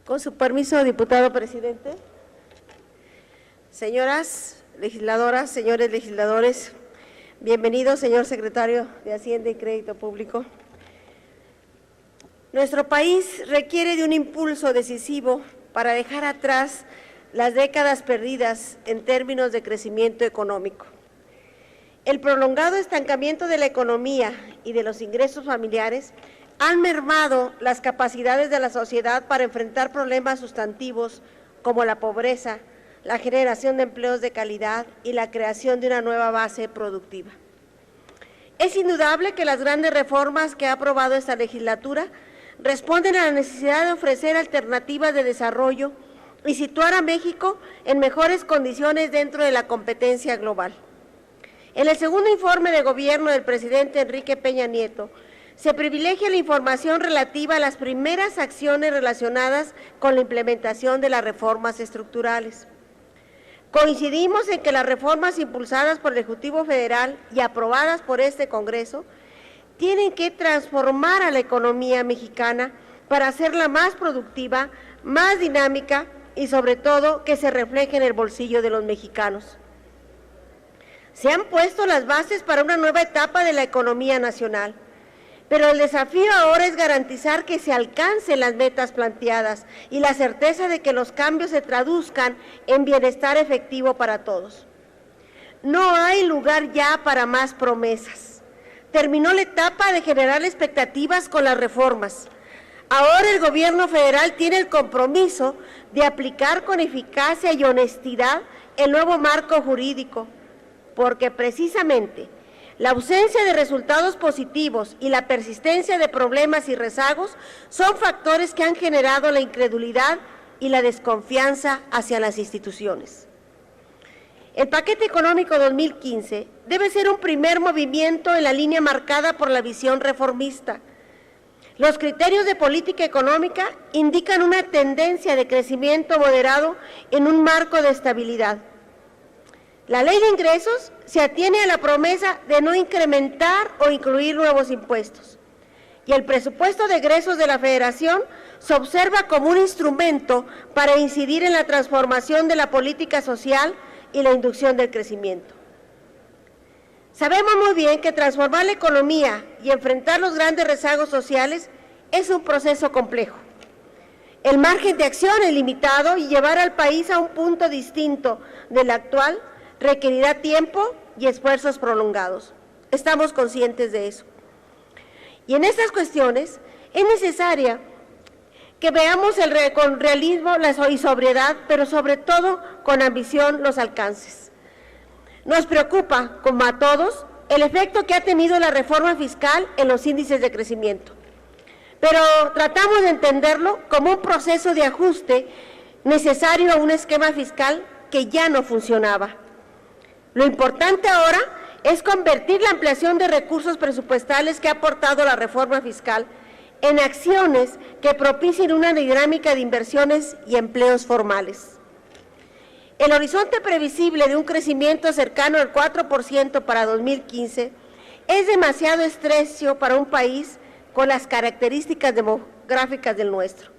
Con su permiso, diputado presidente. Señoras legisladoras, señores legisladores, bienvenido, señor secretario de Hacienda y Crédito Público. Nuestro país requiere de un impulso decisivo para dejar atrás las décadas perdidas en términos de crecimiento económico. El prolongado estancamiento de la economía y de los ingresos familiares han mermado las capacidades de la sociedad para enfrentar problemas sustantivos como la pobreza, la generación de empleos de calidad y la creación de una nueva base productiva. Es indudable que las grandes reformas que ha aprobado esta legislatura responden a la necesidad de ofrecer alternativas de desarrollo y situar a México en mejores condiciones dentro de la competencia global. En el segundo informe de gobierno del presidente Enrique Peña Nieto, se privilegia la información relativa a las primeras acciones relacionadas con la implementación de las reformas estructurales. Coincidimos en que las reformas impulsadas por el Ejecutivo Federal y aprobadas por este Congreso tienen que transformar a la economía mexicana para hacerla más productiva, más dinámica y sobre todo que se refleje en el bolsillo de los mexicanos. Se han puesto las bases para una nueva etapa de la economía nacional, pero el desafío ahora es garantizar que se alcancen las metas planteadas y la certeza de que los cambios se traduzcan en bienestar efectivo para todos. No hay lugar ya para más promesas. Terminó la etapa de generar expectativas con las reformas. Ahora el gobierno federal tiene el compromiso de aplicar con eficacia y honestidad el nuevo marco jurídico, porque precisamente la ausencia de resultados positivos y la persistencia de problemas y rezagos son factores que han generado la incredulidad y la desconfianza hacia las instituciones. El paquete económico 2015 debe ser un primer movimiento en la línea marcada por la visión reformista. Los criterios de política económica indican una tendencia de crecimiento moderado en un marco de estabilidad. La ley de ingresos se atiene a la promesa de no incrementar o incluir nuevos impuestos. Y el presupuesto de egresos de la Federación se observa como un instrumento para incidir en la transformación de la política social y la inducción del crecimiento. Sabemos muy bien que transformar la economía y enfrentar los grandes rezagos sociales es un proceso complejo. El margen de acción es limitado y llevar al país a un punto distinto del actual requerirá tiempo y esfuerzos prolongados. Estamos conscientes de eso. Y en estas cuestiones es necesaria que veamos con realismo y sobriedad, pero sobre todo con ambición los alcances. Nos preocupa, como a todos, el efecto que ha tenido la reforma fiscal en los índices de crecimiento. Pero tratamos de entenderlo como un proceso de ajuste necesario a un esquema fiscal que ya no funcionaba. Lo importante ahora es convertir la ampliación de recursos presupuestales que ha aportado la reforma fiscal en acciones que propicien una dinámica de inversiones y empleos formales. El horizonte previsible de un crecimiento cercano al 4% para 2015 es demasiado estrecho para un país con las características demográficas del nuestro.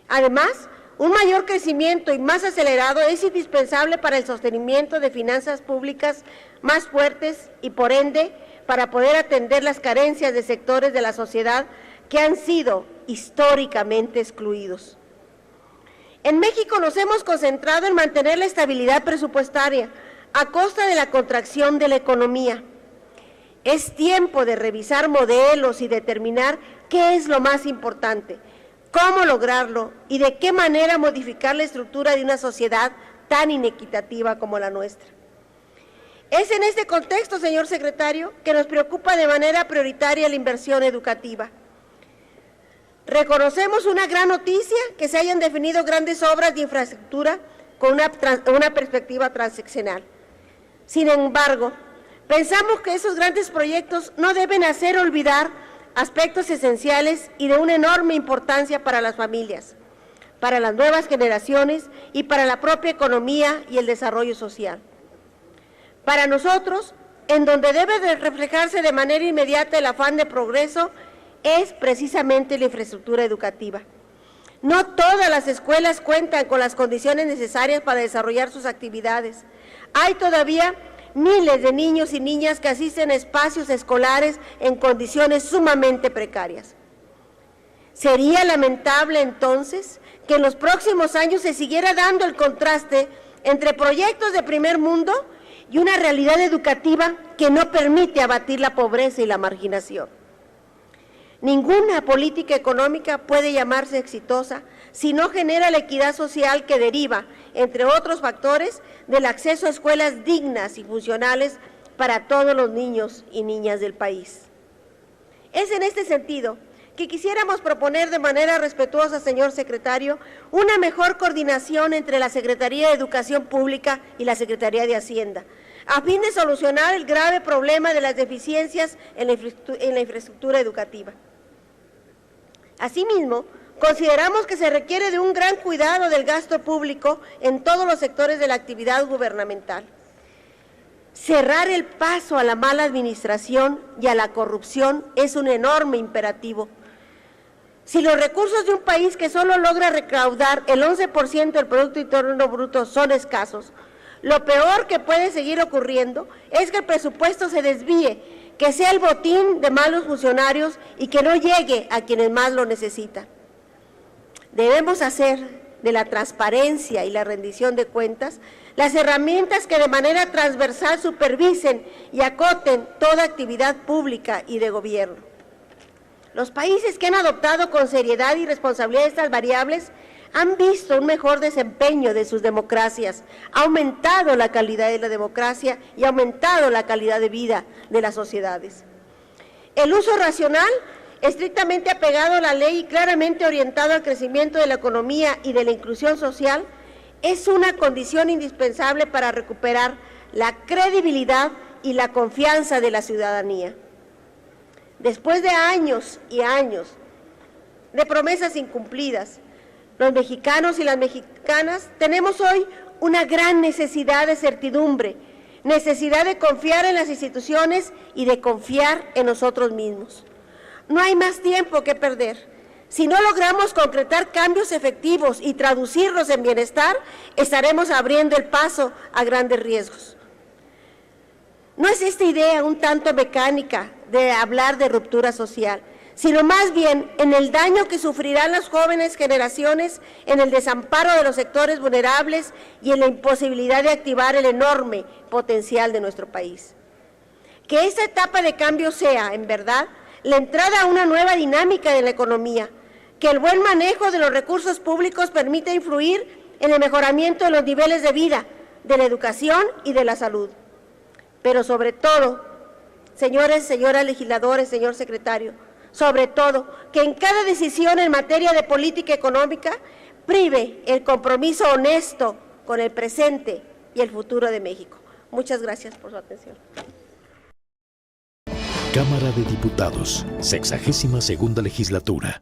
Además, un mayor crecimiento y más acelerado es indispensable para el sostenimiento de finanzas públicas más fuertes y, por ende, para poder atender las carencias de sectores de la sociedad que han sido históricamente excluidos. En México nos hemos concentrado en mantener la estabilidad presupuestaria a costa de la contracción de la economía. Es tiempo de revisar modelos y determinar qué es lo más importante, cómo lograrlo y de qué manera modificar la estructura de una sociedad tan inequitativa como la nuestra. Es en este contexto, señor secretario, que nos preocupa de manera prioritaria la inversión educativa. Reconocemos una gran noticia que se hayan definido grandes obras de infraestructura con una perspectiva transeccional. Sin embargo, pensamos que esos grandes proyectos no deben hacer olvidar aspectos esenciales y de una enorme importancia para las familias, para las nuevas generaciones y para la propia economía y el desarrollo social. Para nosotros, en donde debe de reflejarse de manera inmediata el afán de progreso, es precisamente la infraestructura educativa. No todas las escuelas cuentan con las condiciones necesarias para desarrollar sus actividades. Hay todavía miles de niños y niñas que asisten a espacios escolares en condiciones sumamente precarias. Sería lamentable entonces que en los próximos años se siguiera dando el contraste entre proyectos de primer mundo y una realidad educativa que no permite abatir la pobreza y la marginación. Ninguna política económica puede llamarse exitosa si no genera la equidad social que deriva, entre otros factores, del acceso a escuelas dignas y funcionales para todos los niños y niñas del país. Es en este sentido que quisiéramos proponer de manera respetuosa, señor secretario, una mejor coordinación entre la Secretaría de Educación Pública y la Secretaría de Hacienda, a fin de solucionar el grave problema de las deficiencias en la infraestructura educativa. Asimismo, consideramos que se requiere de un gran cuidado del gasto público en todos los sectores de la actividad gubernamental. Cerrar el paso a la mala administración y a la corrupción es un enorme imperativo. Si los recursos de un país que solo logra recaudar el 11% del Producto Interno Bruto son escasos, lo peor que puede seguir ocurriendo es que el presupuesto se desvíe, que sea el botín de malos funcionarios y que no llegue a quienes más lo necesitan. Debemos hacer de la transparencia y la rendición de cuentas las herramientas que de manera transversal supervisen y acoten toda actividad pública y de gobierno. Los países que han adoptado con seriedad y responsabilidad estas variables han visto un mejor desempeño de sus democracias, ha aumentado la calidad de la democracia y ha aumentado la calidad de vida de las sociedades. El uso racional, estrictamente apegado a la ley y claramente orientado al crecimiento de la economía y de la inclusión social, es una condición indispensable para recuperar la credibilidad y la confianza de la ciudadanía. Después de años y años de promesas incumplidas, los mexicanos y las mexicanas tenemos hoy una gran necesidad de certidumbre, necesidad de confiar en las instituciones y de confiar en nosotros mismos. No hay más tiempo que perder. Si no logramos concretar cambios efectivos y traducirlos en bienestar, estaremos abriendo el paso a grandes riesgos. No es esta idea un tanto mecánica de hablar de ruptura social, sino más bien en el daño que sufrirán las jóvenes generaciones, en el desamparo de los sectores vulnerables y en la imposibilidad de activar el enorme potencial de nuestro país. Que esta etapa de cambio sea, en verdad, la entrada a una nueva dinámica de la economía, que el buen manejo de los recursos públicos permita influir en el mejoramiento de los niveles de vida, de la educación y de la salud. Pero sobre todo, señores, señoras legisladores, señor secretario, sobre todo, que en cada decisión en materia de política económica prive el compromiso honesto con el presente y el futuro de México. Muchas gracias por su atención. Cámara de Diputados, 62ª Legislatura.